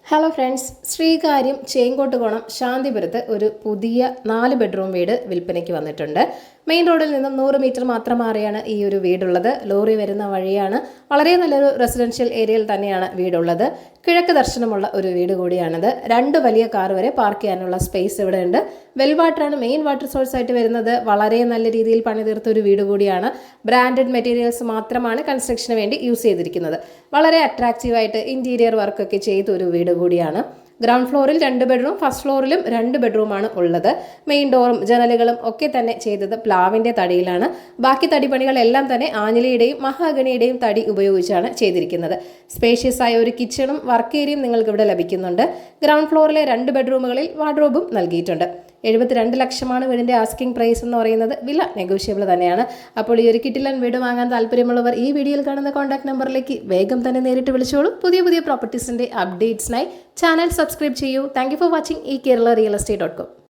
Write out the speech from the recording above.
Hello friends, Sreekaryam Chenkottukonam ശാന്തിപുരത്ത് ഒരു പുതിയ 4 bedroom വീട് വിൽപ്പനയ്ക്ക് വന്നിട്ടുണ്ട്. മെയിൻ റോഡിൽ നിന്നും 100 മീറ്റർ മാത്രം മാറിയാണ് ഈ ഒരു വീടുള്ളത്. ലോറി വരുന്ന വഴിയാണ്. വളരെ നല്ലൊരു റെസിഡൻഷ്യൽ ഏരിയയിൽ തന്നെയാണ് വീടുള്ളത്. കിഴക്ക് ദർശനമുള്ള ഒരു വീട് കൂടിയാണിത്. 2 വലിയ കാർ വരെ പാർക്ക് ചെയ്യാനുള്ള സ്പേസ് ഇവിടെ ഉണ്ട്. വെൽ വാട്ടറാണ് മെയിൻ വാട്ടർ സോഴ്സ് ആയിട്ട് വരുന്നത്. വളരെ നല്ല രീതിയിൽ പണിതീർത്ത ഒരു വീട് കൂടിയാണ്. ബ്രാൻഡഡ് മെറ്റീരിയൽസ് മാത്രമാണ് കൺസ്ട്രക്ഷന് വേണ്ടി യൂസ് ചെയ്തിരിക്കുന്നത്. വളരെ അട്രാക്റ്റീവായിട്ട് ഇന്റീരിയർ വർക്കൊക്കെ ചെയ്ത ഒരു വീട് കൂടിയാണ്. ഗ്രൗണ്ട് ഫ്ലോറിൽ 2 ബെഡ്റൂം, ഫസ്റ്റ് ഫ്ലോറിലും 2 ബെഡ്റൂമാണ് ഉള്ളത്. മെയിൻ ഡോറും ജനലുകളും ഒക്കെ തന്നെ ചെയ്തത് പ്ലാവിന്റെ തടിയിലാണ്. ബാക്കി തടിപ്പണികളെല്ലാം തന്നെ ആഞ്ഞിലിയുടെയും മഹാഗണിയുടെയും തടി ഉപയോഗിച്ചാണ് ചെയ്തിരിക്കുന്നത്. സ്പേഷ്യസ് ആയ ഒരു കിച്ചണും വർക്ക് ഏരിയയും നിങ്ങൾക്ക് ഇവിടെ ലഭിക്കുന്നുണ്ട്. ഗ്രൗണ്ട് ഫ്ലോറിലെ 2 ബെഡ്റൂമുകളിൽ വാർഡ്രോബും നൽകിയിട്ടുണ്ട്. 72 ലക്ഷമാണ് വീടിന്റെ ആസ്കിംഗ് പ്രൈസ് എന്ന് പറയുന്നത്. വില നെഗോഷ്യബിൾ തന്നെയാണ്. അപ്പോൾ ഈ ഒരു കിട്ടിലൻ വീട് വാങ്ങാൻ താല്പര്യമുള്ളവർ ഈ വീഡിയോയിൽ കാണുന്ന കോൺടാക്ട് നമ്പറിലേക്ക് വേഗം തന്നെ നേരിട്ട് വിളിച്ചോളൂ. പുതിയ പ്രോപ്പർട്ടീസിന്റെ അപ്ഡേറ്റ്സിനായി ചാനൽ സബ്സ്ക്രൈബ് ചെയ്യൂ. Thank you for watching eKerala Real Estate.com.